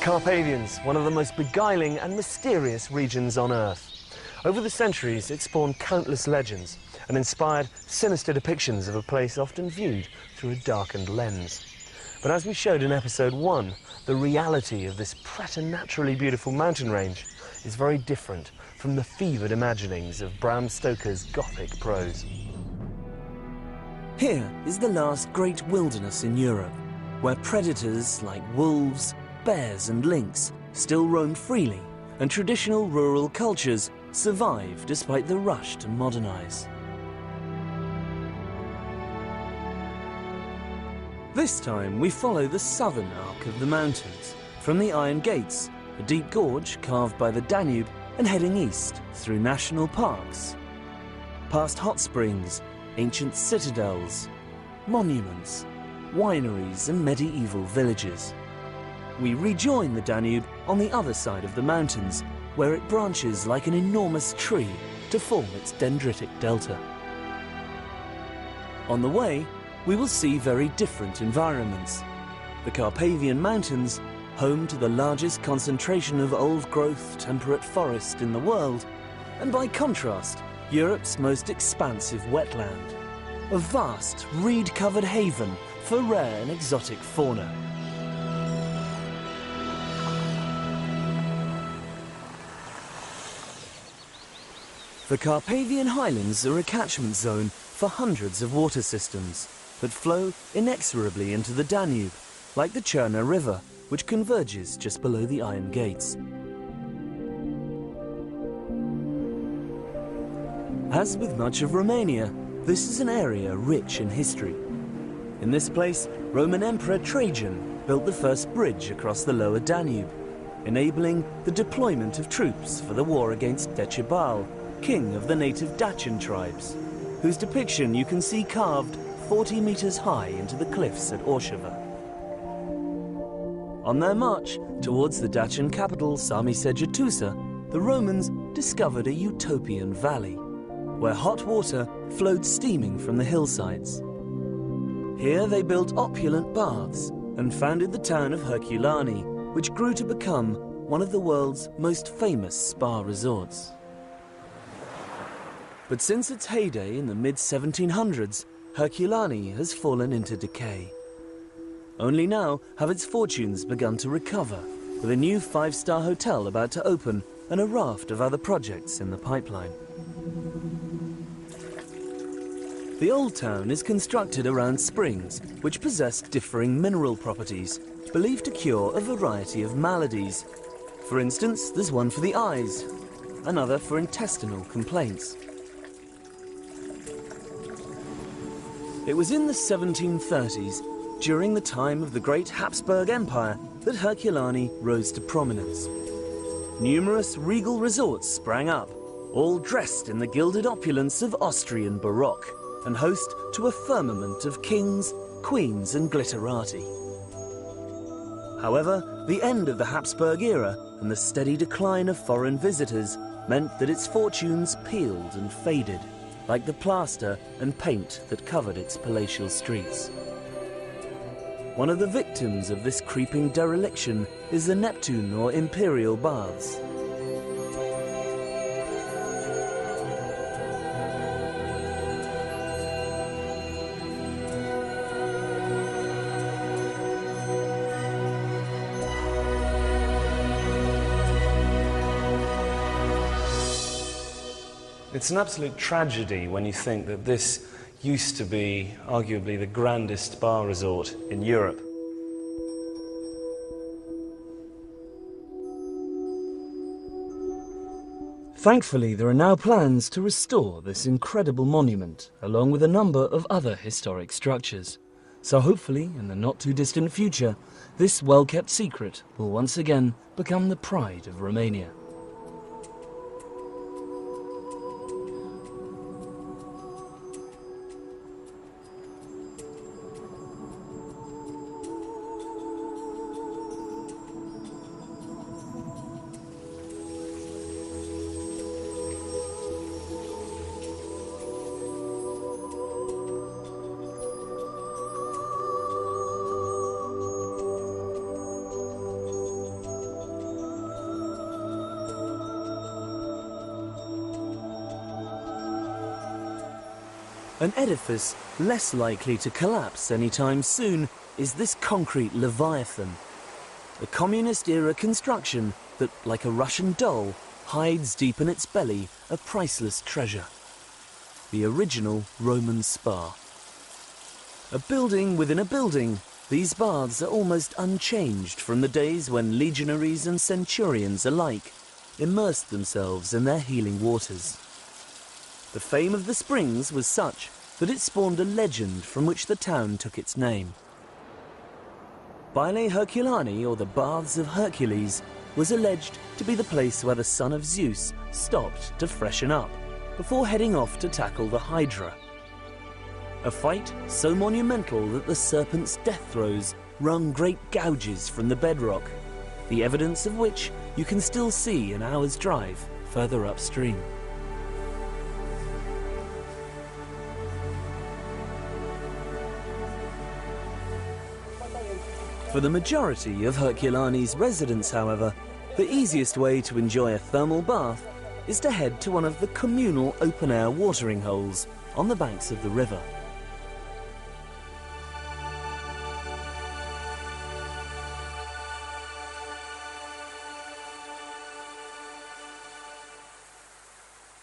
Carpathians, one of the most beguiling and mysterious regions on Earth. Over the centuries, it spawned countless legends and inspired sinister depictions of a place often viewed through a darkened lens. But as we showed in episode 1, the reality of this preternaturally beautiful mountain range is very different from the fevered imaginings of Bram Stoker's Gothic prose. Here is the last great wilderness in Europe, where predators like wolves, bears and lynx still roam freely, and traditional rural cultures survive despite the rush to modernize. This time we follow the southern arc of the mountains, from the Iron Gates, a deep gorge carved by the Danube, and heading east through national parks, past hot springs, ancient citadels, monuments, wineries and medieval villages. We rejoin the Danube on the other side of the mountains, where it branches like an enormous tree to form its dendritic delta. On the way, we will see very different environments. The Carpathian Mountains, home to the largest concentration of old-growth temperate forest in the world, and by contrast, Europe's most expansive wetland, a vast reed-covered haven for rare and exotic fauna. The Carpathian Highlands are a catchment zone for hundreds of water systems that flow inexorably into the Danube, like the Cherna River, which converges just below the Iron Gates. As with much of Romania, this is an area rich in history. In this place, Roman Emperor Trajan built the first bridge across the lower Danube, enabling the deployment of troops for the war against Decebal, king of the native Dacian tribes, whose depiction you can see carved 40 meters high into the cliffs at Orshava. On their march towards the Dacian capital Sami Segetusa, the Romans discovered a utopian valley, where hot water flowed steaming from the hillsides. Here they built opulent baths and founded the town of Herculane, which grew to become one of the world's most famous spa resorts. But since its heyday in the mid-1700s, Herculane has fallen into decay. Only now have its fortunes begun to recover, with a new 5-star hotel about to open and a raft of other projects in the pipeline. The old town is constructed around springs, which possess differing mineral properties, believed to cure a variety of maladies. For instance, there's one for the eyes, another for intestinal complaints. It was in the 1730s, during the time of the Great Habsburg Empire, that Herculane rose to prominence. Numerous regal resorts sprang up, all dressed in the gilded opulence of Austrian Baroque, and host to a firmament of kings, queens and glitterati. However, the end of the Habsburg era and the steady decline of foreign visitors meant that its fortunes peeled and faded, like the plaster and paint that covered its palatial streets. One of the victims of this creeping dereliction is the Neptune or Imperial Baths. It's an absolute tragedy when you think that this used to be arguably the grandest spa resort in Europe. Thankfully, there are now plans to restore this incredible monument, along with a number of other historic structures. So hopefully, in the not-too-distant future, this well-kept secret will once again become the pride of Romania. An edifice less likely to collapse anytime soon is this concrete leviathan. A communist-era construction that, like a Russian doll, hides deep in its belly a priceless treasure. The original Roman spa. A building within a building, these baths are almost unchanged from the days when legionaries and centurions alike immersed themselves in their healing waters. The fame of the springs was such that it spawned a legend from which the town took its name. Baile Herculane, or the Baths of Hercules, was alleged to be the place where the son of Zeus stopped to freshen up before heading off to tackle the Hydra. A fight so monumental that the serpent's death throes wrung great gouges from the bedrock, the evidence of which you can still see an hour's drive further upstream. For the majority of Herculane's residents, however, the easiest way to enjoy a thermal bath is to head to one of the communal open-air watering holes on the banks of the river.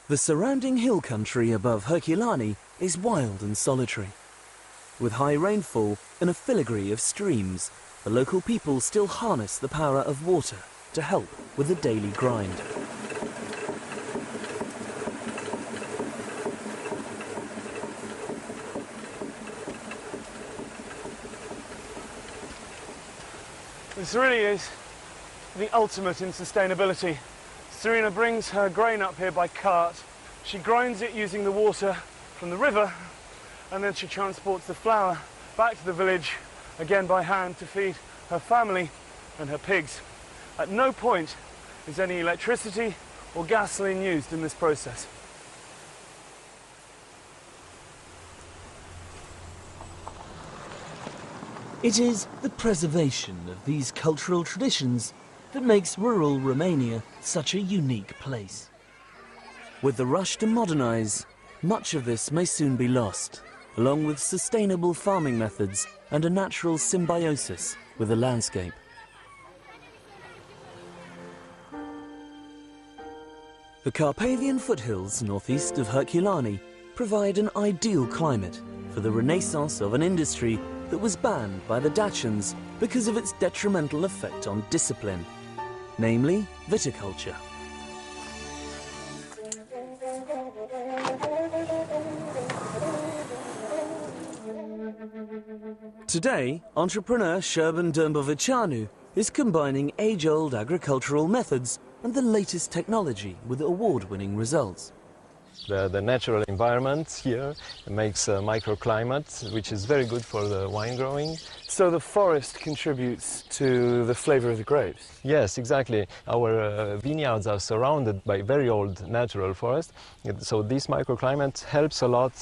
The surrounding hill country above Herculane is wild and solitary. With high rainfall and a filigree of streams, the local people still harness the power of water to help with the daily grind. This really is the ultimate in sustainability. Serena brings her grain up here by cart. She grinds it using the water from the river, and then she transports the flour back to the village, again by hand, to feed her family and her pigs. At no point is any electricity or gasoline used in this process. It is the preservation of these cultural traditions that makes rural Romania such a unique place. With the rush to modernize, much of this may soon be lost, along with sustainable farming methods and a natural symbiosis with the landscape. The Carpathian foothills northeast of Herculane provide an ideal climate for the renaissance of an industry that was banned by the Dacians because of its detrimental effect on discipline, namely viticulture. Today, entrepreneur Serbian Border is combining age-old agricultural methods and the latest technology with award-winning results. The natural environment here makes a microclimate, which is very good for the wine growing. So the forest contributes to the flavor of the grapes? Yes, exactly. Our vineyards are surrounded by very old natural forest, so this microclimate helps a lot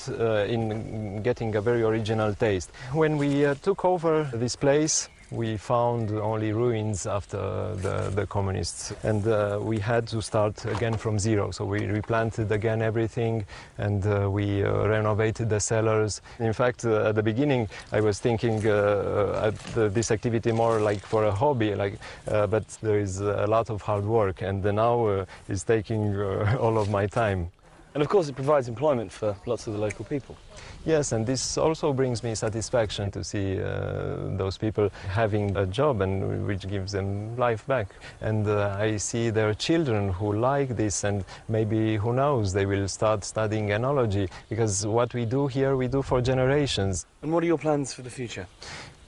in getting a very original taste. When we took over this place, we found only ruins after the communists, and we had to start again from zero. So we replanted again everything, and we renovated the cellars. In fact, at the beginning I was thinking this activity more like for a hobby, but there is a lot of hard work, and now it's taking all of my time. And of course it provides employment for lots of the local people. Yes, and this also brings me satisfaction to see those people having a job, and which gives them life back. And I see their children who like this, and maybe, who knows, they will start studying enology, because what we do here, we do for generations. And what are your plans for the future?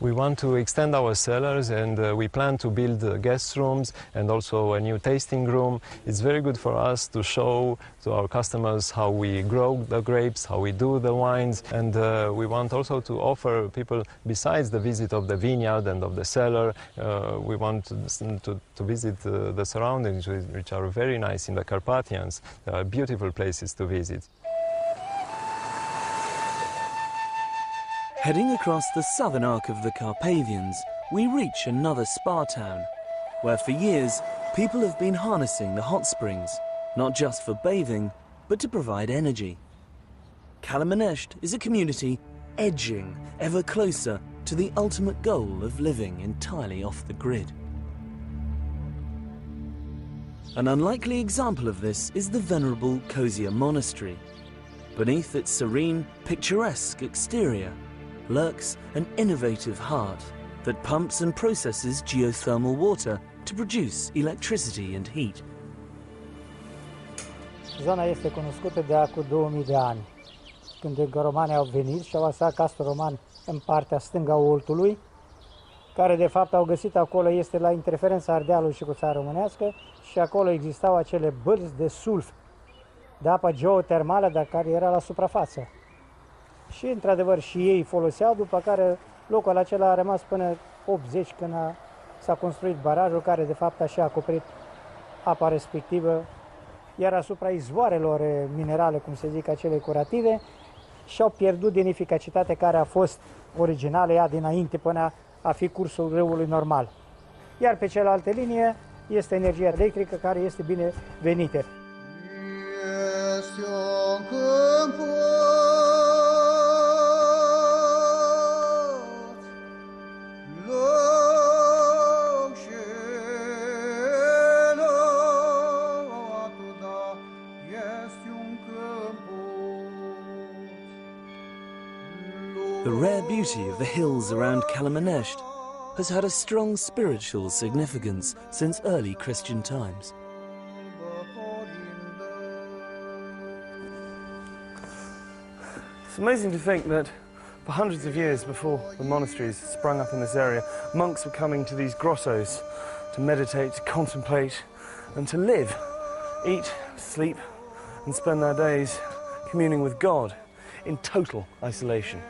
We want to extend our cellars, and we plan to build guest rooms and also a new tasting room. It's very good for us to show to our customers how we grow the grapes, how we do the wines, and we want also to offer people, besides the visit of the vineyard and of the cellar, we want to visit the surroundings, which are very nice in the Carpathians. There are beautiful places to visit. Heading across the southern arc of the Carpathians, we reach another spa town, where for years people have been harnessing the hot springs, not just for bathing, but to provide energy. Calamenesht is a community edging ever closer to the ultimate goal of living entirely off the grid. An unlikely example of this is the venerable Kozia monastery. Beneath its serene, picturesque exterior lurks an innovative heart that pumps and processes geothermal water to produce electricity and heat. Zona este cunoscută de acum 2000 de ani, când romanii au venit și au lăsat castul roman în partea stângă a Oltului, care de fapt au găsit acolo, este la interferența Ardealului și cu țara românească, și acolo existau acele bărzi de sulf, de apă geotermală, dar care era la suprafață. Și într-adevăr și ei foloseau, după care locul acela a rămas până 80, când s-a construit barajul, care de fapt a și acoperit apa respectivă, iar asupra izvoarelor minerale, cum se zic, acele curative, și-au pierdut din eficacitatea care a fost originală, ea dinainte, până a fi cursul râului normal. Iar pe cealaltă linie este energia electrică, care este binevenită. The rare beauty of the hills around Calamenesht has had a strong spiritual significance since early Christian times. It's amazing to think that for hundreds of years before the monasteries sprung up in this area, monks were coming to these grottos to meditate, to contemplate, and to live, eat, sleep, and spend their days communing with God in total isolation.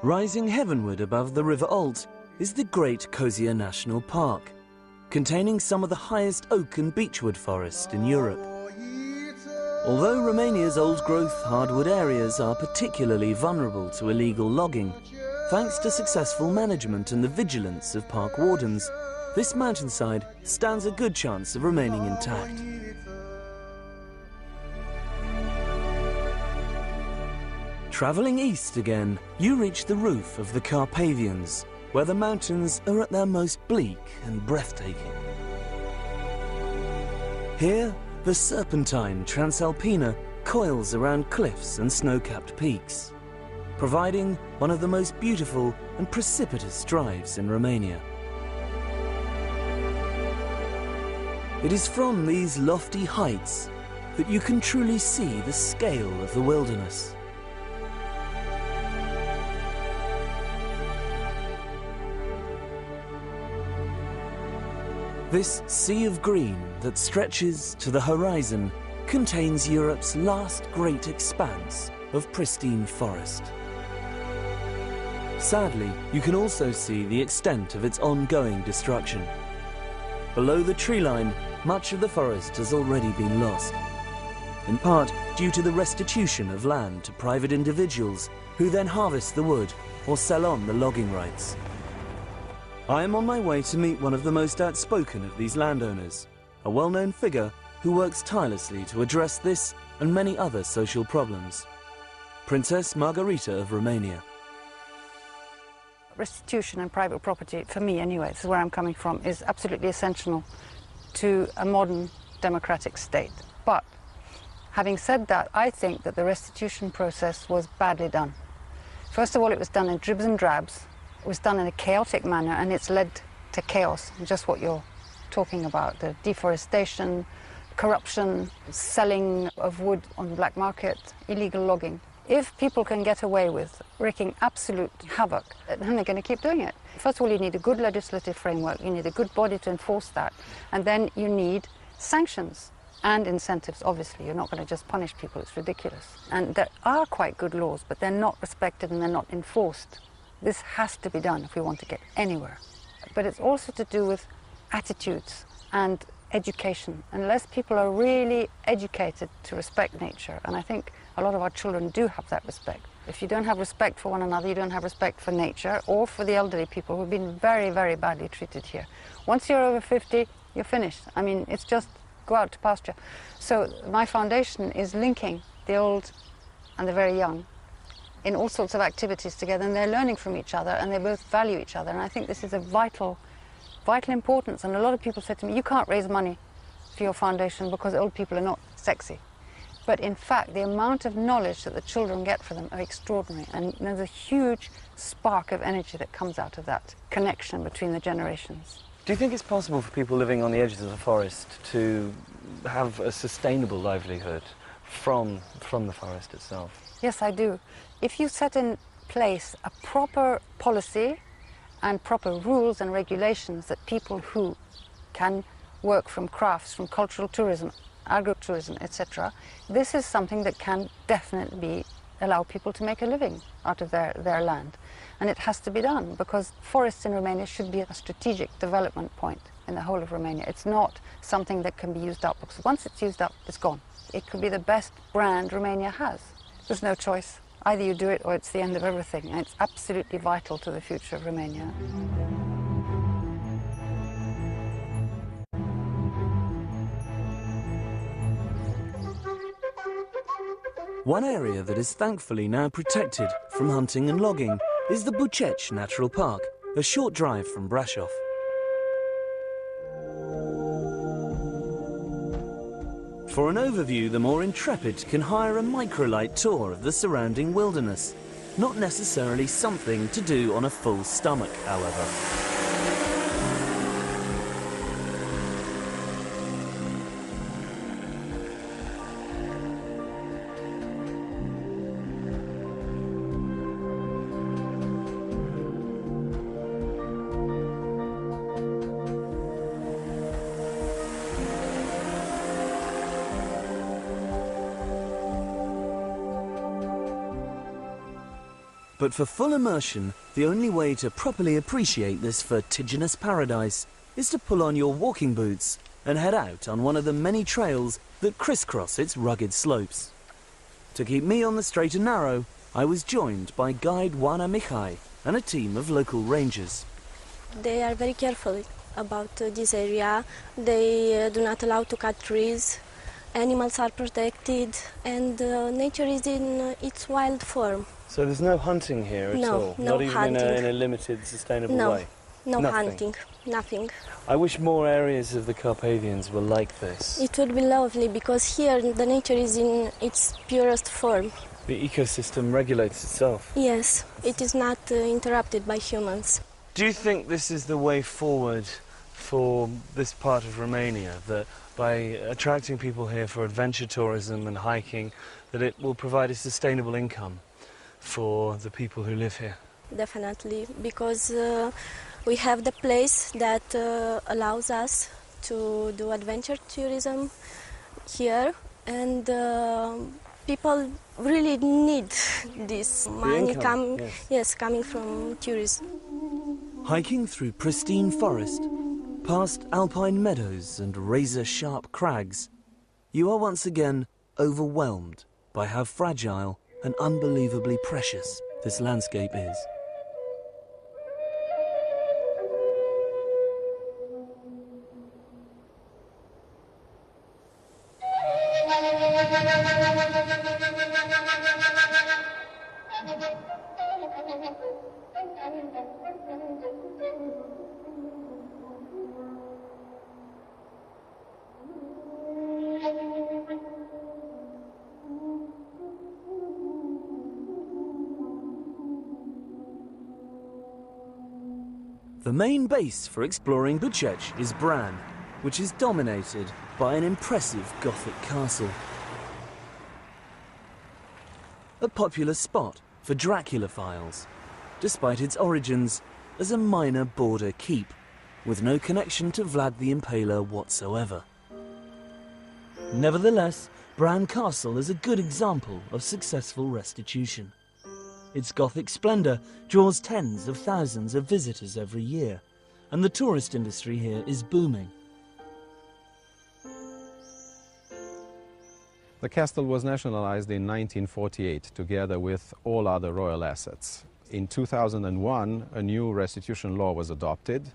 Rising heavenward above the River Olt is the Great Kozia National Park, containing some of the highest oak and beechwood forest in Europe. Although Romania's old-growth hardwood areas are particularly vulnerable to illegal logging, thanks to successful management and the vigilance of park wardens, this mountainside stands a good chance of remaining intact. Travelling east again, you reach the roof of the Carpathians, where the mountains are at their most bleak and breathtaking. Here, the serpentine Transalpina coils around cliffs and snow-capped peaks, providing one of the most beautiful and precipitous drives in Romania. It is from these lofty heights that you can truly see the scale of the wilderness. This sea of green that stretches to the horizon contains Europe's last great expanse of pristine forest. Sadly, you can also see the extent of its ongoing destruction. Below the tree line, much of the forest has already been lost, in part due to the restitution of land to private individuals who then harvest the wood or sell on the logging rights. I am on my way to meet one of the most outspoken of these landowners, a well-known figure who works tirelessly to address this and many other social problems. Princess Margarita of Romania. Restitution and private property, for me anyway, this is where I'm coming from, is absolutely essential to a modern democratic state. But having said that, I think that the restitution process was badly done. First of all, it was done in dribs and drabs. It was done in a chaotic manner, and it's led to chaos, just what you're talking about, the deforestation, corruption, selling of wood on the black market, illegal logging. If people can get away with wreaking absolute havoc, then they're going to keep doing it. First of all, you need a good legislative framework, you need a good body to enforce that, and then you need sanctions and incentives. Obviously, you're not going to just punish people, it's ridiculous. And there are quite good laws, but they're not respected and they're not enforced. This has to be done if we want to get anywhere. But it's also to do with attitudes and education. Unless people are really educated to respect nature, and I think a lot of our children do have that respect, If you don't have respect for one another, you don't have respect for nature or for the elderly people who've been very, very badly treated here. Once you're over 50, you're finished. I mean, it's just go out to pasture. So my foundation is linking the old and the very young in all sorts of activities together, and they're learning from each other, and they both value each other. And I think this is a vital importance. And a lot of people said to me, you can't raise money for your foundation because old people are not sexy. But in fact, the amount of knowledge that the children get from them are extraordinary, and there's a huge spark of energy that comes out of that connection between the generations. Do you think it's possible for people living on the edges of the forest to have a sustainable livelihood from the forest itself? Yes, I do. If you set in place a proper policy and proper rules and regulations that people who can work from crafts, from cultural tourism, agritourism, etc., this is something that can definitely allow people to make a living out of their land. And it has to be done, because forests in Romania should be a strategic development point in the whole of Romania. It's not something that can be used up, because once it's used up, it's gone. It could be the best brand Romania has. There's no choice. Either you do it or it's the end of everything, and it's absolutely vital to the future of Romania. One area that is thankfully now protected from hunting and logging is the Buceci Natural Park, a short drive from Brasov. For an overview, the more intrepid can hire a microlight tour of the surrounding wilderness. Not necessarily something to do on a full stomach, however. But for full immersion, the only way to properly appreciate this vertiginous paradise is to pull on your walking boots and head out on one of the many trails that crisscross its rugged slopes. To keep me on the straight and narrow, I was joined by guide Oana Mihai and a team of local rangers. They are very careful about this area. They do not allow to cut trees. Animals are protected, and nature is in its wild form. So there's no hunting here at all? No, not even hunting. in a limited, sustainable way? No Nothing. hunting, nothing. I wish more areas of the Carpathians were like this. It would be lovely, because here the nature is in its purest form. The ecosystem regulates itself. Yes, it is not interrupted by humans. Do you think this is the way forward for this part of Romania, that by attracting people here for adventure tourism and hiking, that it will provide a sustainable income for the people who live here? Definitely, because we have the place that allows us to do adventure tourism here, and people really need this money coming from tourism. Hiking through pristine forest, past alpine meadows and razor-sharp crags, you are once again overwhelmed by how fragile and unbelievably precious this landscape is. The main base for exploring Buceci is Bran, which is dominated by an impressive Gothic castle. A popular spot for Draculophiles, despite its origins as a minor border keep, with no connection to Vlad the Impaler whatsoever. Nevertheless, Bran Castle is a good example of successful restitution. Its Gothic splendour draws tens of thousands of visitors every year, and the tourist industry here is booming. The castle was nationalized in 1948 together with all other royal assets. In 2001, a new restitution law was adopted.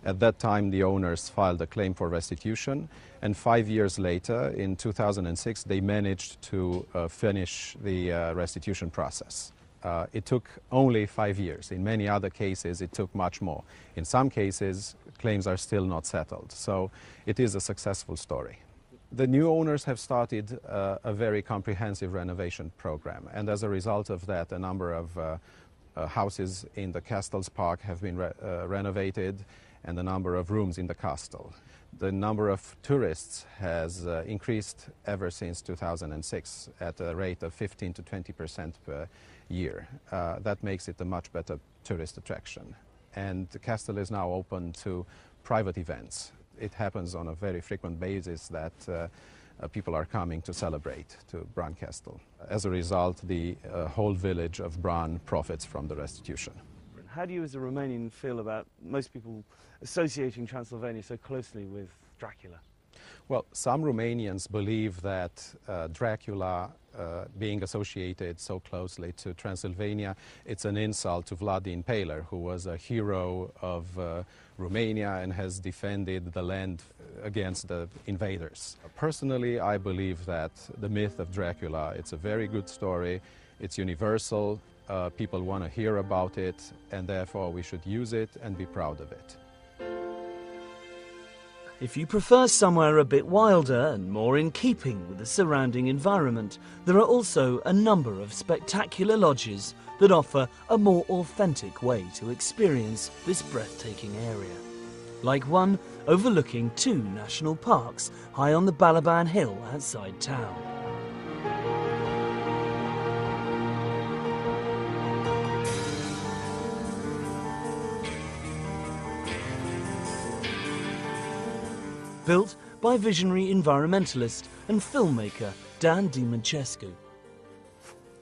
At that time, the owners filed a claim for restitution, and 5 years later, in 2006, they managed to finish the restitution process. It took only 5 years. In many other cases, it took much more. In some cases, claims are still not settled. So it is a successful story. The new owners have started a very comprehensive renovation program, and as a result of that, a number of houses in the castle's park have been renovated, and the number of rooms in the castle. The number of tourists has increased ever since 2006 at a rate of 15 to 20% per year. That makes it a much better tourist attraction. And the castle is now open to private events. It happens on a very frequent basis that people are coming to celebrate to Bran Castle. As a result, the whole village of Bran profits from the restitution. How do you as a Romanian feel about most people associating Transylvania so closely with Dracula? Well, some Romanians believe that Dracula being associated so closely to Transylvania, it's an insult to Vlad the Impaler, who was a hero of Romania and has defended the land against the invaders. Personally, I believe that the myth of Dracula, it's a very good story, it's universal, people want to hear about it, and therefore we should use it and be proud of it. If you prefer somewhere a bit wilder and more in keeping with the surrounding environment, there are also a number of spectacular lodges that offer a more authentic way to experience this breathtaking area. Like one overlooking 2 national parks high on the Balaban Hill outside town. Built by visionary environmentalist and filmmaker Dan Dimancescu.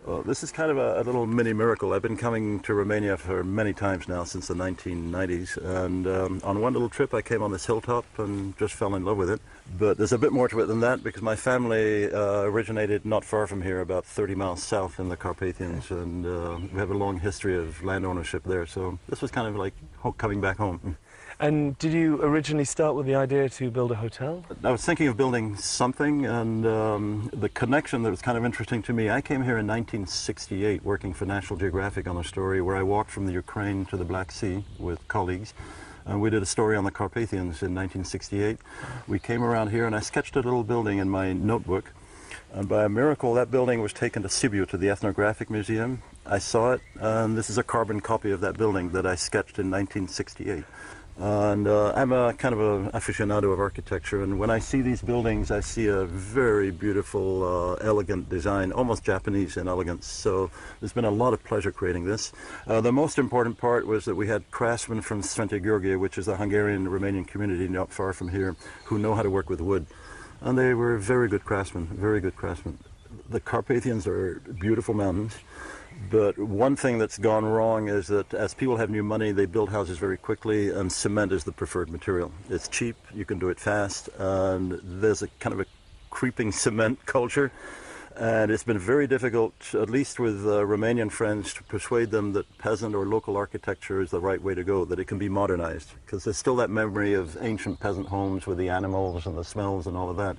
Well, this is kind of a little mini miracle. I've been coming to Romania for many times now since the 1990s, and on one little trip I came on this hilltop and just fell in love with it. But there's a bit more to it than that, because my family originated not far from here, about 30 miles south in the Carpathians, and we have a long history of land ownership there, so this was kind of like coming back home. And did you originally start with the idea to build a hotel? I was thinking of building something, and the connection that was kind of interesting to me, I came here in 1968 working for National Geographic on a story where I walked from the Ukraine to the Black Sea with colleagues, and we did a story on the Carpathians in 1968. We came around here and I sketched a little building in my notebook, and by a miracle that building was taken to Sibiu, to the Ethnographic Museum. I saw it, and this is a carbon copy of that building that I sketched in 1968. And I'm a kind of an aficionado of architecture, and when I see these buildings, I see a very beautiful, elegant design, almost Japanese in elegance. So there's been a lot of pleasure creating this. The most important part was that we had craftsmen from Svente Gheorghe, which is the Hungarian-Romanian community not far from here, who know how to work with wood. And they were very good craftsmen, very good craftsmen. The Carpathians are beautiful mountains. But one thing that's gone wrong is that as people have new money, they build houses very quickly, and cement is the preferred material. It's cheap, you can do it fast, and there's a kind of a creeping cement culture. And it's been very difficult, at least with Romanian friends, to persuade them that peasant or local architecture is the right way to go, that it can be modernized. Because there's still that memory of ancient peasant homes with the animals and the smells and all of that.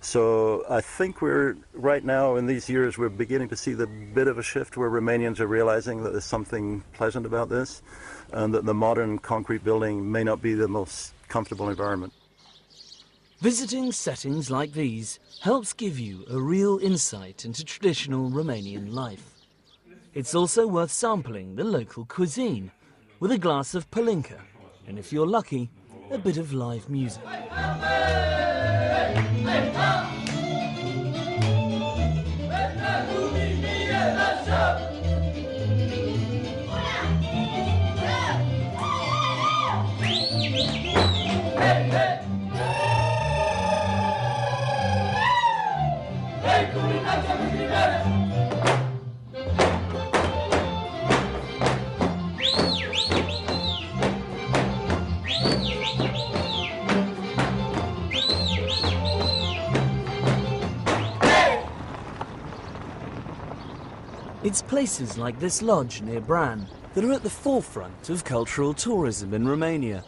So I think we're, right now in these years, we're beginning to see the bit of a shift where Romanians are realizing that there's something pleasant about this, and that the modern concrete building may not be the most comfortable environment. Visiting settings like these helps give you a real insight into traditional Romanian life. It's also worth sampling the local cuisine with a glass of palinka, and if you're lucky, a bit of live music. It's places like this lodge near Bran that are at the forefront of cultural tourism in Romania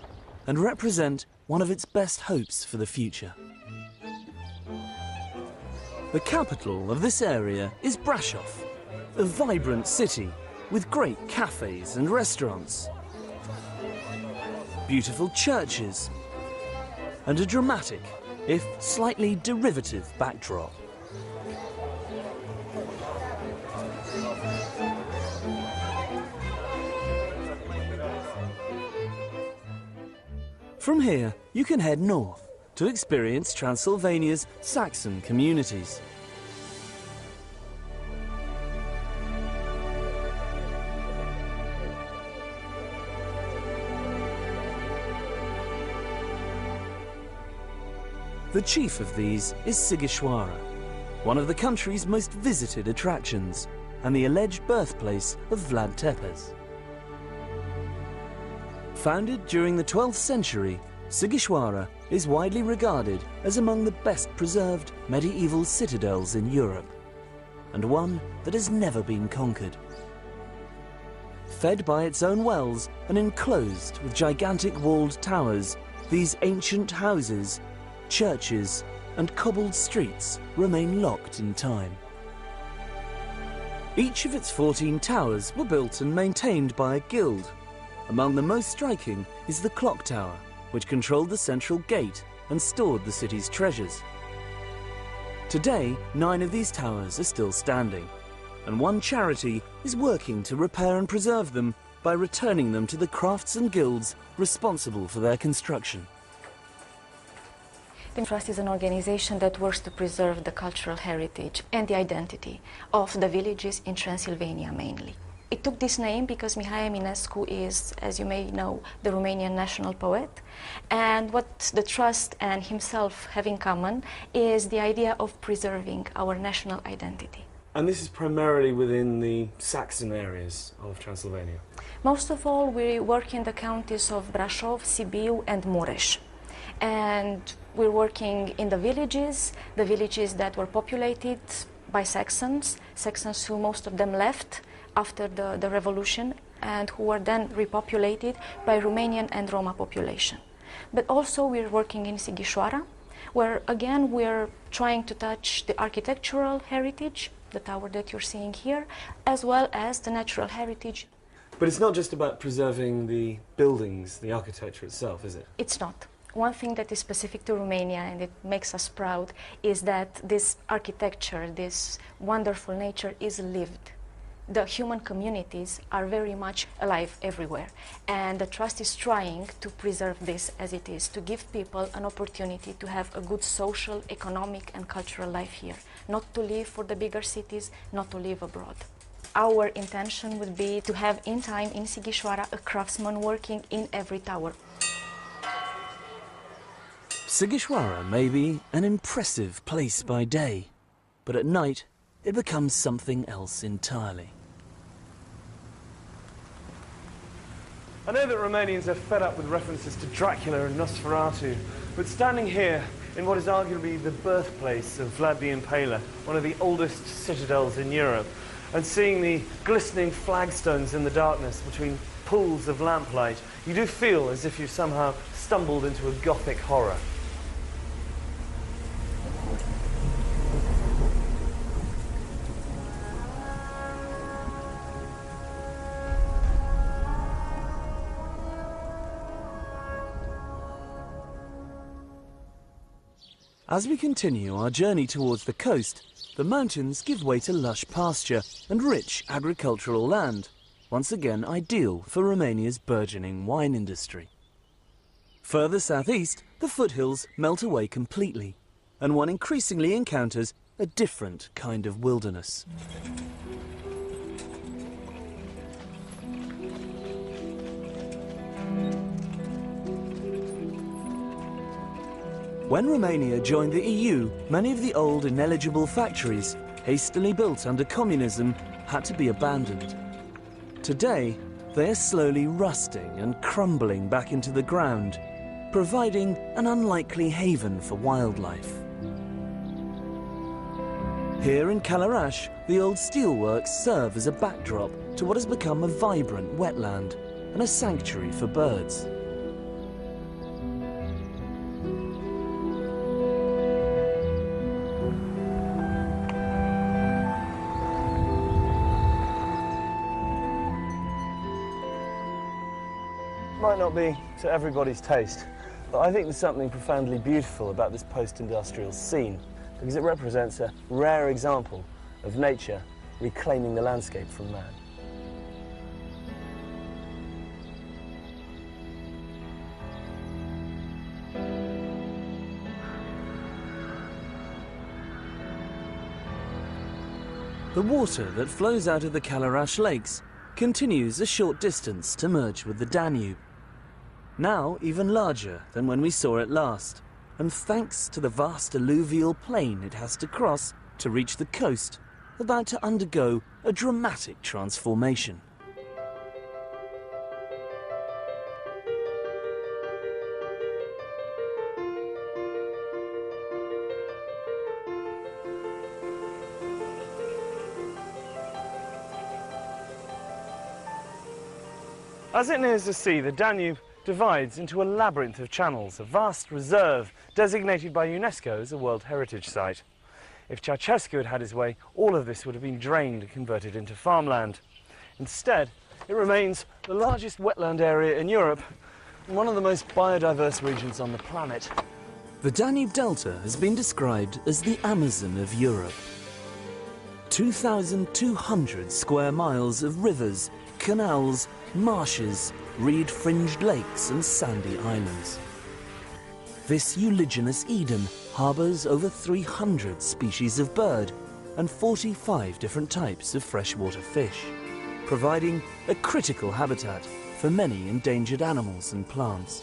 and represent one of its best hopes for the future. The capital of this area is Brașov, a vibrant city with great cafes and restaurants, beautiful churches, and a dramatic, if slightly derivative, backdrop. From here, you can head north to experience Transylvania's Saxon communities. The chief of these is Sighișoara, one of the country's most visited attractions and the alleged birthplace of Vlad Tepes. Founded during the 12th century, Sighișoara is widely regarded as among the best preserved medieval citadels in Europe, and one that has never been conquered. Fed by its own wells and enclosed with gigantic walled towers, these ancient houses, churches, and cobbled streets remain locked in time. Each of its 14 towers were built and maintained by a guild. Among the most striking is the clock tower, which controlled the central gate and stored the city's treasures. Today, 9 of these towers are still standing, and one charity is working to repair and preserve them by returning them to the crafts and guilds responsible for their construction. The Trust is an organization that works to preserve the cultural heritage and the identity of the villages in Transylvania mainly. It took this name because Mihai Eminescu is, as you may know, the Romanian national poet. And what the Trust and himself have in common is the idea of preserving our national identity. And this is primarily within the Saxon areas of Transylvania? Most of all, we work in the counties of Brașov, Sibiu, and Mureș. And we're working in the villages that were populated by Saxons who most of them left after the revolution and who were then repopulated by Romanian and Roma population. But also we're working in Sighișoara, where again we're trying to touch the architectural heritage, the tower that you're seeing here, as well as the natural heritage. But it's not just about preserving the buildings, the architecture itself, is it? It's not. One thing that is specific to Romania, and it makes us proud, is that this architecture, this wonderful nature is lived. The human communities are very much alive everywhere, and the Trust is trying to preserve this as it is, to give people an opportunity to have a good social, economic and cultural life here, not to live for the bigger cities, not to live abroad. Our intention would be to have in time in Sighișoara a craftsman working in every tower. Sighișoara may be an impressive place by day, but at night it becomes something else entirely. I know that Romanians are fed up with references to Dracula and Nosferatu, but standing here in what is arguably the birthplace of Vlad the Impaler, one of the oldest citadels in Europe, and seeing the glistening flagstones in the darkness between pools of lamplight, you do feel as if you've somehow stumbled into a Gothic horror. As we continue our journey towards the coast, the mountains give way to lush pasture and rich agricultural land, once again ideal for Romania's burgeoning wine industry. Further southeast, the foothills melt away completely, and one increasingly encounters a different kind of wilderness. When Romania joined the EU, many of the old ineligible factories, hastily built under communism, had to be abandoned. Today, they are slowly rusting and crumbling back into the ground, providing an unlikely haven for wildlife. Here in Kalarash, the old steelworks serve as a backdrop to what has become a vibrant wetland and a sanctuary for birds. Might not be to everybody's taste, but I think there's something profoundly beautiful about this post-industrial scene, because it represents a rare example of nature reclaiming the landscape from man. The water that flows out of the Kalarash lakes continues a short distance to merge with the Danube. Now even larger than when we saw it last, and thanks to the vast alluvial plain it has to cross to reach the coast, about to undergo a dramatic transformation. As it nears the sea, the Danube divides into a labyrinth of channels, a vast reserve designated by UNESCO as a World Heritage Site. If Ceausescu had had his way, all of this would have been drained and converted into farmland. Instead, it remains the largest wetland area in Europe and one of the most biodiverse regions on the planet. The Danube Delta has been described as the Amazon of Europe. 2,200 square miles of rivers, canals, marshes, reed-fringed lakes and sandy islands. This euliginous Eden harbours over 300 species of bird and 45 different types of freshwater fish, providing a critical habitat for many endangered animals and plants.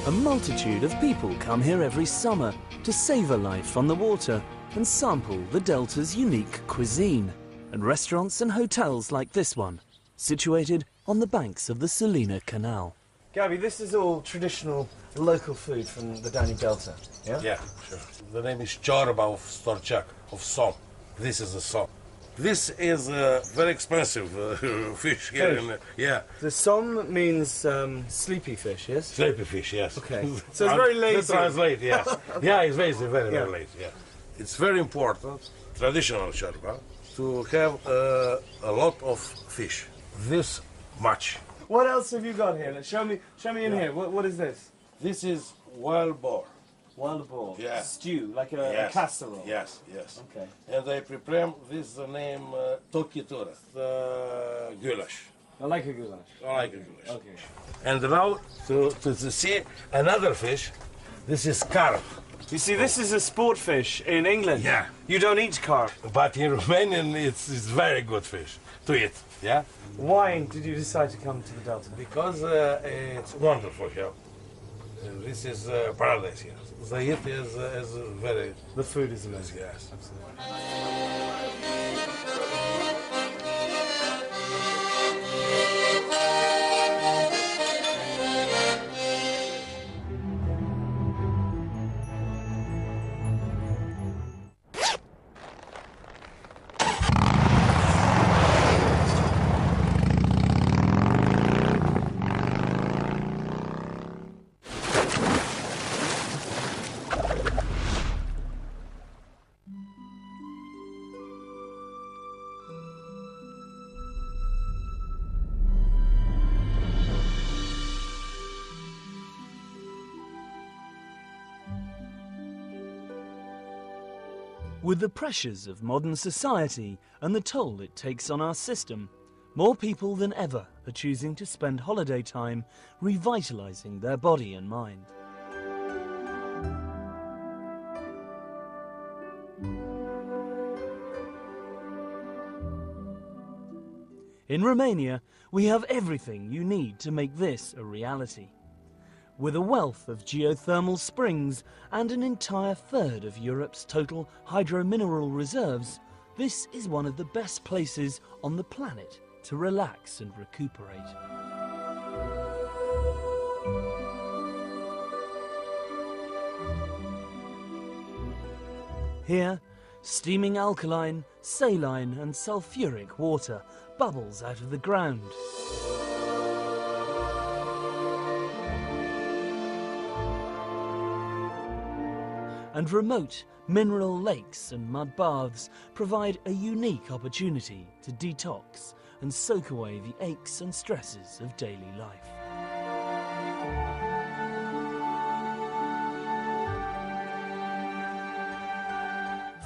A multitude of people come here every summer to savour life on the water and sample the Delta's unique cuisine. And restaurants and hotels like this one, situated on the banks of the Salina Canal. Gabi, this is all traditional local food from the Danube Delta, yeah? Yeah, sure. The name is Chorba of Storchak, of som. This is a som. This is very expensive fish here. Fish? Yeah. The som means sleepy fish, yes? Sleepy fish, yes. Okay. So it's very lazy. Let's translate, yes. Okay. Yeah, it's very lazy, yeah. It's very important, traditional chorba, to have a lot of fish. This much. What else have you got here? Show me in here. What is this? This is wild boar. Wild boar. Yeah. Stew, like a casserole. Yes, yes. Okay. And I prepare this the name tokitura, goulash. I like a goulash. I like a goulash. Okay. And now to see another fish. This is carp. You see, this is a sport fish in England. Yeah. You don't eat carp. But in Romanian, it's very good fish to eat. Yeah. Why did you decide to come to the Delta? Because it's wonderful here. This is paradise here. The heat is very... The food is amazing. Yes. Absolutely. With the pressures of modern society and the toll it takes on our system, more people than ever are choosing to spend holiday time revitalising their body and mind. In Romania, we have everything you need to make this a reality. With a wealth of geothermal springs and an entire third of Europe's total hydromineral reserves, this is one of the best places on the planet to relax and recuperate. Here, steaming alkaline, saline and sulfuric water bubbles out of the ground. And remote mineral lakes and mud baths provide a unique opportunity to detox and soak away the aches and stresses of daily life.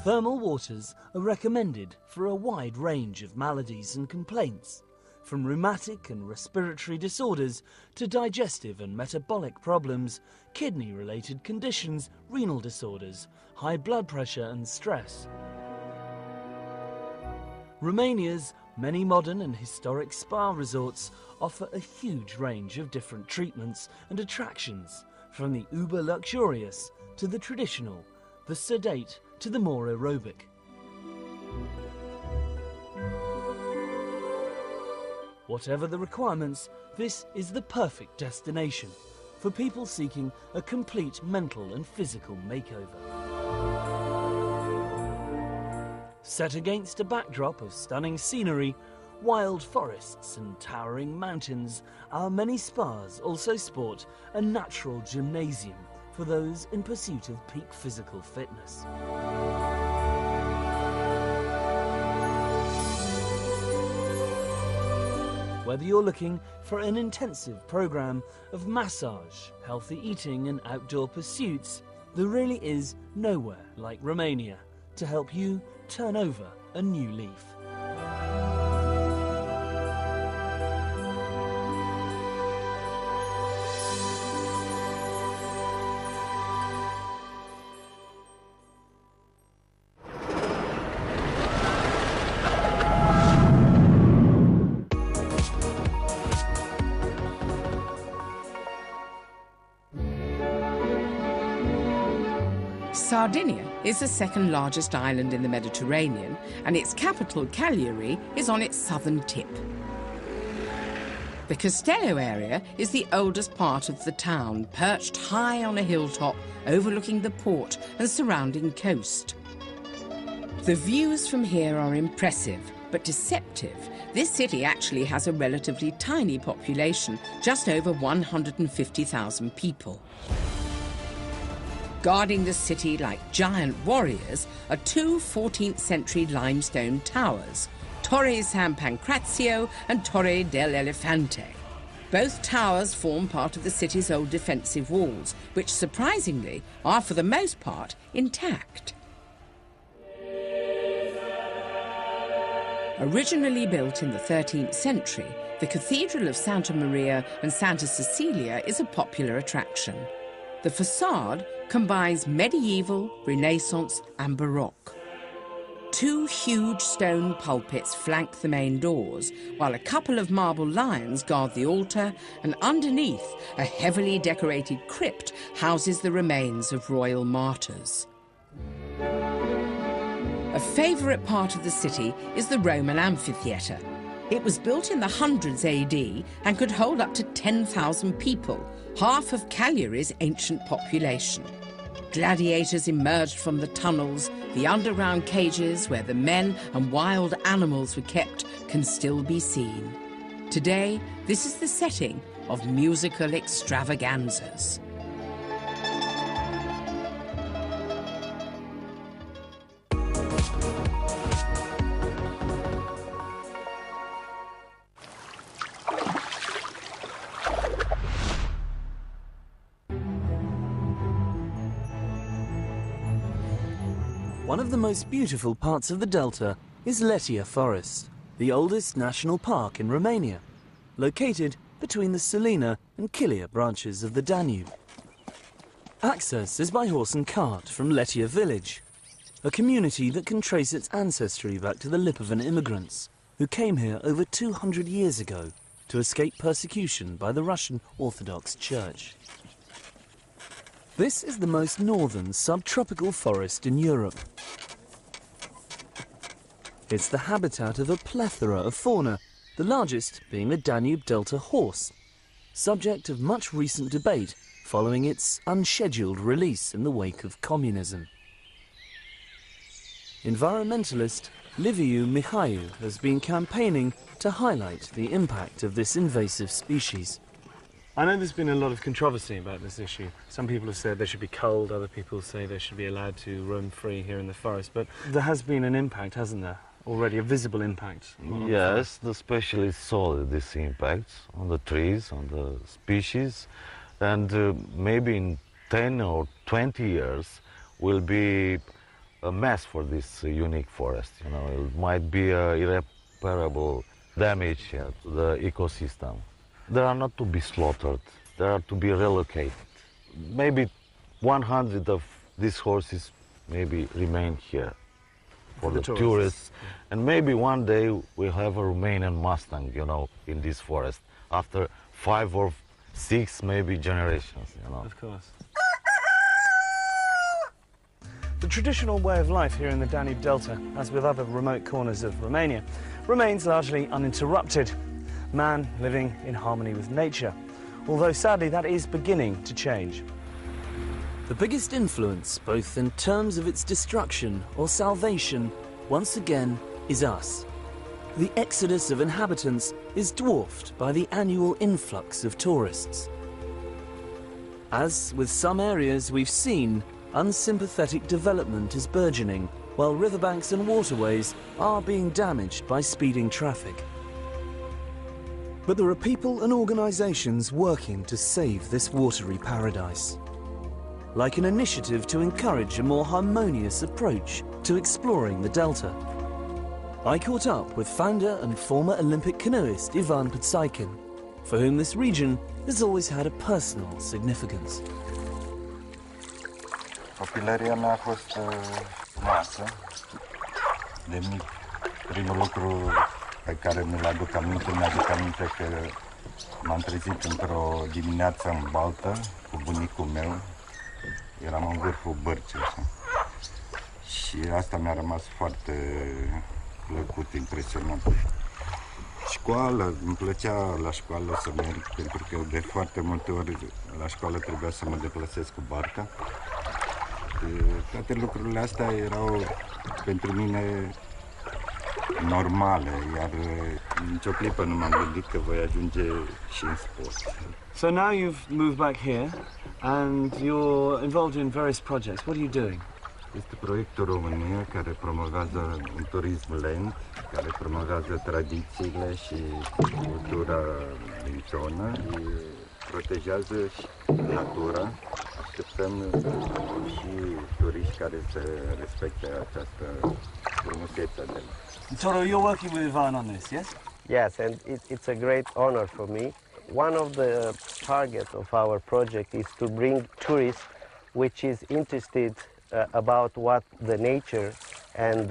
Thermal waters are recommended for a wide range of maladies and complaints, from rheumatic and respiratory disorders to digestive and metabolic problems, kidney-related conditions, renal disorders, high blood pressure and stress. Romania's many modern and historic spa resorts offer a huge range of different treatments and attractions, from the uber-luxurious to the traditional, the sedate to the more aerobic. Whatever the requirements, this is the perfect destination for people seeking a complete mental and physical makeover. Set against a backdrop of stunning scenery, wild forests and towering mountains, our many spas also sport a natural gymnasium for those in pursuit of peak physical fitness. Whether you're looking for an intensive program of massage, healthy eating and outdoor pursuits, there really is nowhere like Romania to help you turn over a new leaf. Sardinia is the second largest island in the Mediterranean, and its capital, Cagliari, is on its southern tip. The Castello area is the oldest part of the town, perched high on a hilltop overlooking the port and surrounding coast. The views from here are impressive, but deceptive. This city actually has a relatively tiny population, just over 150,000 people. Guarding the city like giant warriors are two 14th century limestone towers, Torre San Pancrazio and Torre del Elefante. Both towers form part of the city's old defensive walls, which surprisingly are for the most part intact. Originally built in the 13th century, the Cathedral of Santa Maria and Santa Cecilia is a popular attraction. The facade combines medieval, Renaissance and Baroque. Two huge stone pulpits flank the main doors, while a couple of marble lions guard the altar, and underneath, a heavily decorated crypt houses the remains of royal martyrs. A favourite part of the city is the Roman amphitheatre. It was built in the hundreds AD and could hold up to 10,000 people, half of Cagliari's ancient population. Gladiators emerged from the tunnels. The underground cages where the men and wild animals were kept can still be seen. Today, this is the setting of musical extravaganzas. One of the most beautiful parts of the Delta is Letia Forest, the oldest national park in Romania, located between the Sulina and Chilia branches of the Danube. Access is by horse and cart from Letia village, a community that can trace its ancestry back to the Lipovan immigrants, who came here over 200 years ago to escape persecution by the Russian Orthodox Church. This is the most northern subtropical forest in Europe. It's the habitat of a plethora of fauna, the largest being the Danube Delta horse, subject of much recent debate following its unscheduled release in the wake of communism. Environmentalist Liviu Mihaiu has been campaigning to highlight the impact of this invasive species. I know there's been a lot of controversy about this issue. Some people have said they should be culled, other people say they should be allowed to roam free here in the forest, but there has been an impact, hasn't there? Already a visible impact. Yes, the specialists saw this impact on the trees, on the species, and maybe in 10 or 20 years will be a mess for this unique forest. You know, it might be irreparable damage to the ecosystem. They are not to be slaughtered, they are to be relocated. Maybe 100 of these horses maybe remain here for the tourists. And maybe one day we'll have a Romanian Mustang, you know, in this forest, after 5 or 6 maybe generations, you know. Of course. The traditional way of life here in the Danube Delta, as with other remote corners of Romania, remains largely uninterrupted. Man living in harmony with nature, although sadly that is beginning to change. The biggest influence, both in terms of its destruction or salvation, once again is us. The exodus of inhabitants is dwarfed by the annual influx of tourists. As with some areas we've seen, unsympathetic development is burgeoning, while riverbanks and waterways are being damaged by speeding traffic. But there are people and organisations working to save this watery paradise, like an initiative to encourage a more harmonious approach to exploring the delta. I caught up with founder and former Olympic canoeist Ivan Pitsaikin, for whom this region has always had a personal significance. Copilăria mea a fost frumoasă. De mic, primul lucru pe care mi-l aduc aminte, mi-aduc aminte că m-am trezit într-o dimineață în baltă cu bunicul meu. Eram în vârful bărcii, așa. Și asta mi-a rămas foarte plăcut, impresionant. Școală, îmi plăcea la școală să merg, pentru că de foarte multe ori la școală trebuia să mă deplasez cu barca. Toate lucrurile astea erau pentru mine normale, iar nicio clipă nu m-am gândit că voi ajunge și în sport. So now you've moved back here and you're involved in various projects. What are you doing? Este proiectul România care promovează un turism lent, care promovează tradițiile și cultura din zonă, protejează și natura. Așteptăm și turiști care să respecte această frumusețe de Toro, you're working with Ivan on this, yes? Yes, and it's a great honor for me. One of the targets of our project is to bring tourists which is interested about what the nature and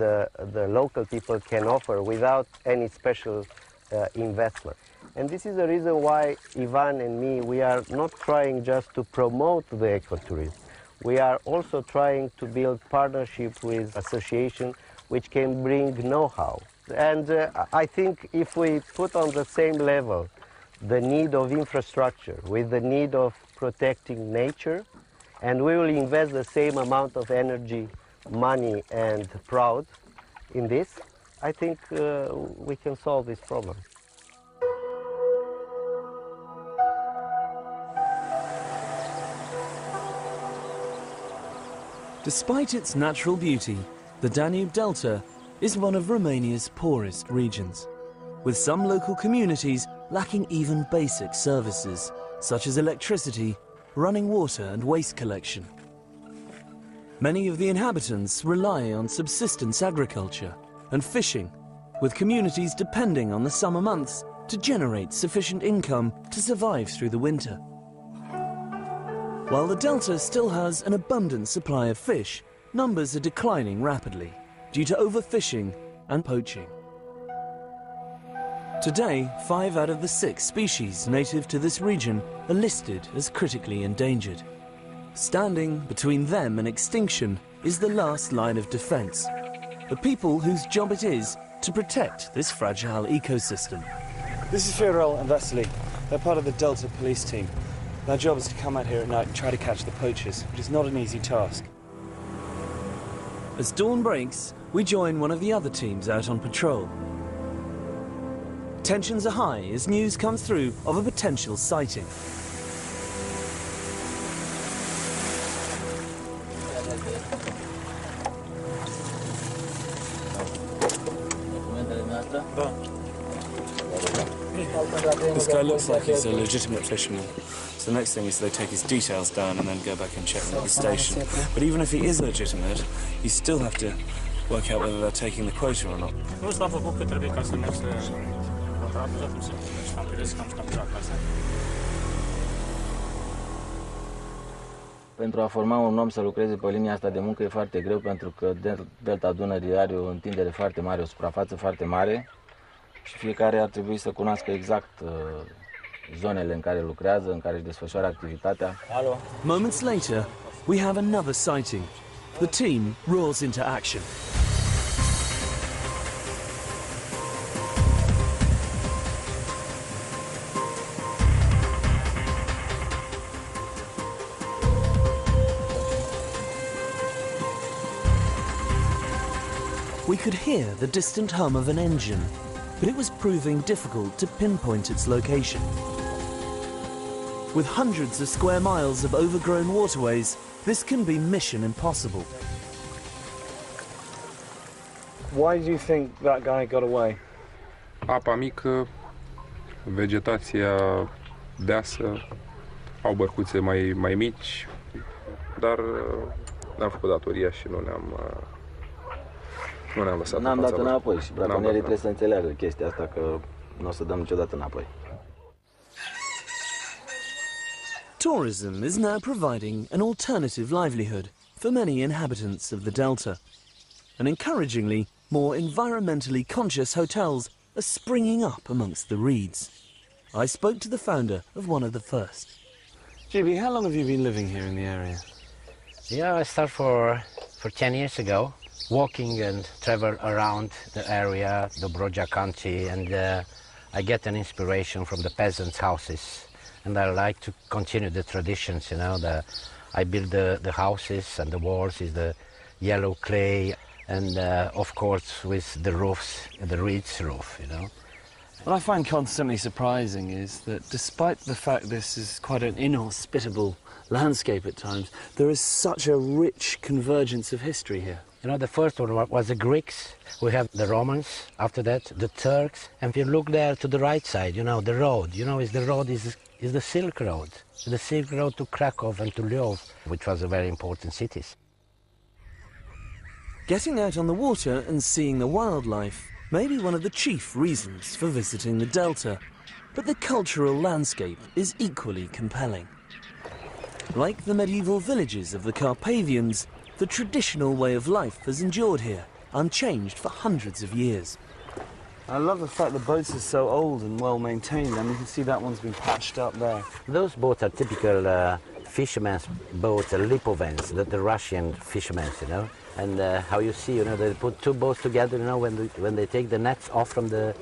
the local people can offer without any special investment. And this is the reason why Ivan and me, we are not trying just to promote the ecotourism. We are also trying to build partnership with associations which can bring know-how. And I think if we put on the same level the need of infrastructure with the need of protecting nature, and we will invest the same amount of energy, money and pride in this, I think we can solve this problem. Despite its natural beauty, the Danube Delta is one of Romania's poorest regions, with some local communities lacking even basic services, such as electricity, running water and waste collection. Many of the inhabitants rely on subsistence agriculture and fishing, with communities depending on the summer months to generate sufficient income to survive through the winter. While the delta still has an abundant supply of fish, numbers are declining rapidly due to overfishing and poaching. Today, 5 out of the 6 species native to this region are listed as critically endangered. Standing between them and extinction is the last line of defence, the people whose job it is to protect this fragile ecosystem. This is Fiorel and Vasily. They're part of the Delta police team. Their job is to come out here at night and try to catch the poachers, which is not an easy task. As dawn breaks, we join one of the other teams out on patrol. Tensions are high as news comes through of a potential sighting. This guy looks like he's a legitimate fisherman. So the next thing is they take his details down and then go back and check them at the station. But even if he is legitimate, you still have to work out whether they're taking the quota or not. Pentru a forma un om să lucreze pe linia asta de muncă e foarte greu, pentru că delta Dunării are o întindere foarte mare, o suprafață foarte mare și fiecare ar trebui să cunoască exact zonele în care lucrează, în care își desfășoară activitatea. Moments later, we have another sighting. The team roars into action. We could hear the distant hum of an engine, but it was proving difficult to pinpoint its location. With hundreds of square miles of overgrown waterways, this can be mission impossible. Why do you think that guy got away? Apa mică, vegetația deasă, au bărcuțe mai mici, dar n-am făcut datoria și nu ne-am lăsat. N-am dat înapoi și braconierii trebuie să înțeleagă chestia asta, că nu o să dăm niciodată înapoi. Tourism is now providing an alternative livelihood for many inhabitants of the Delta. And encouragingly, more environmentally conscious hotels are springing up amongst the reeds. I spoke to the founder of one of the first. GB, how long have you been living here in the area? Yeah, I started for 10 years ago, walking and travel around the area, the Dobroja country, and I get an inspiration from the peasants' houses. And I like to continue the traditions, you know. I build the houses, and the walls is the yellow clay, and of course with the roofs, the reeds roof, you know. What I find constantly surprising is that despite the fact this is quite an inhospitable landscape at times, there is such a rich convergence of history here. You know, the first one was the Greeks, we have the Romans, after that the Turks, and if you look there to the right side, you know, the road, you know, the road is the Silk Road. The Silk Road to Krakow and to Lviv, which was a very important cities. Getting out on the water and seeing the wildlife may be one of the chief reasons for visiting the Delta, but the cultural landscape is equally compelling. Like the medieval villages of the Carpathians, the traditional way of life has endured here, unchanged for hundreds of years. I love the fact the boats are so old and well maintained. I mean, you can see that one's been patched up there. Those boats are typical fishermen's boats, lipovans, the Russian fishermen, you know. And how you see, you know, they put two boats together, you know, when they take the nets off from the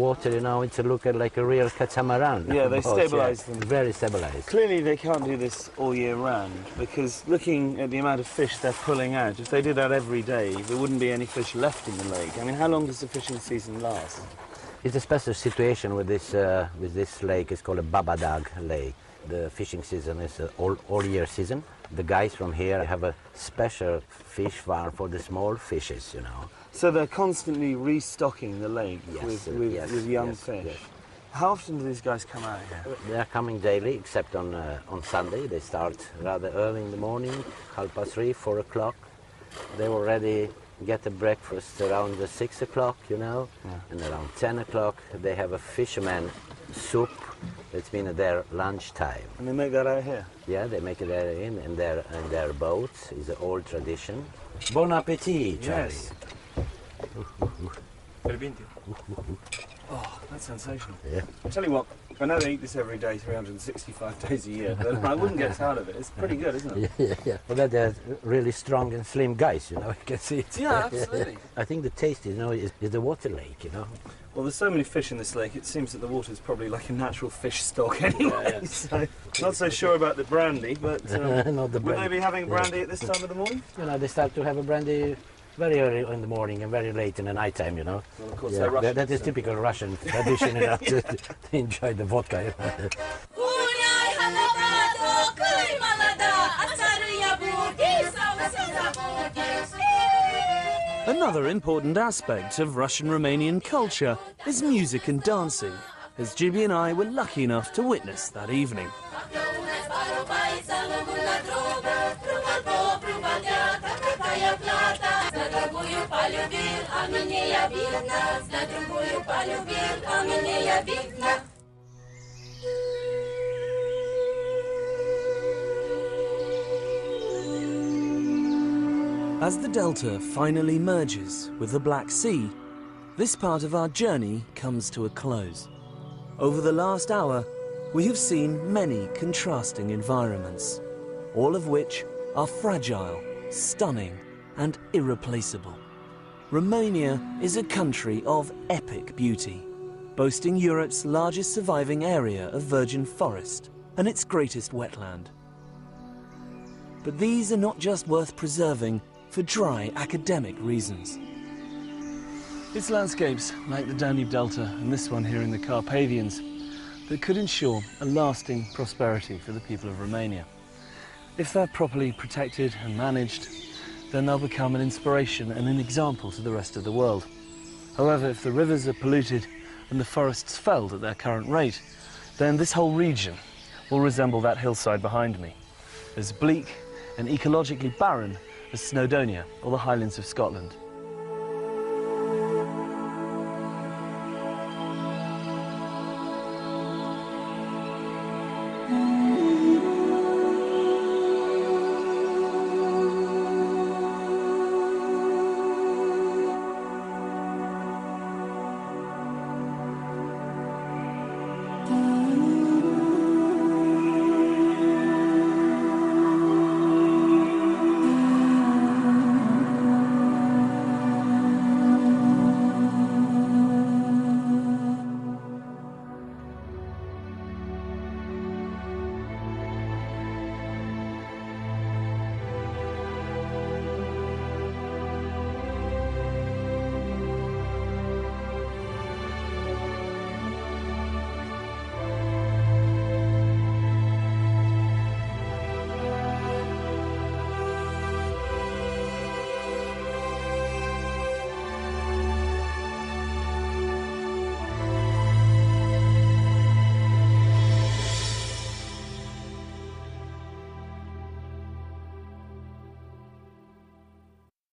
water, you know, it's looking like a real catamaran. Yeah, they stabilise them. Very stabilised. Clearly they can't do this all year round, because looking at the amount of fish they're pulling out, if they did that every day, there wouldn't be any fish left in the lake. I mean, how long does the fishing season last? It's a special situation with this lake. It's called a Babadag lake. The fishing season is an all year season. The guys from here have a special fish farm for the small fishes, you know. So they're constantly restocking the lake with young fish. Yes. How often do these guys come out here? They are coming daily, except on Sunday. They start rather early in the morning, 3:30, 4 o'clock. They already get a breakfast around 6 o'clock, you know, and around 10 o'clock they have a fisherman soup. It's been their lunchtime. And they make that out here? Yeah, they make it in their boats. It's an old tradition. Bon appetit, Charlie. Yes. Oh, that's That's sensational. Yeah. I'll tell you what, I know they eat this every day, 365 days a year, but I wouldn't get tired of it. It's pretty good, isn't it? Yeah. Well, they're really strong and slim guys, you know, you can see it. Yeah, absolutely. I think the taste, you know, is the water lake, you know. Well, there's so many fish in this lake, it seems that the water's probably like a natural fish stock anyway. Yeah. So, not so sure about the brandy, but Not the would they brandy. be having brandy at this time of the morning? You know, they start to have a brandy very early in the morning and very late in the night time, you know. Well, of course, Yeah, they're Russian, that is so- typical Russian tradition, you know, to enjoy the vodka. Another important aspect of Russian-Romanian culture is music and dancing, as Gibi and I were lucky enough to witness that evening. As the delta finally merges with the Black Sea, this part of our journey comes to a close. Over the last hour, we have seen many contrasting environments, all of which are fragile, stunning, and irreplaceable. Romania is a country of epic beauty, boasting Europe's largest surviving area of virgin forest and its greatest wetland. But these are not just worth preserving for dry academic reasons. It's landscapes like the Danube Delta and this one here in the Carpathians that could ensure a lasting prosperity for the people of Romania. If they're properly protected and managed, then they'll become an inspiration and an example to the rest of the world. However, if the rivers are polluted and the forests felled at their current rate, then this whole region will resemble that hillside behind me, as bleak and ecologically barren as Snowdonia or the Highlands of Scotland.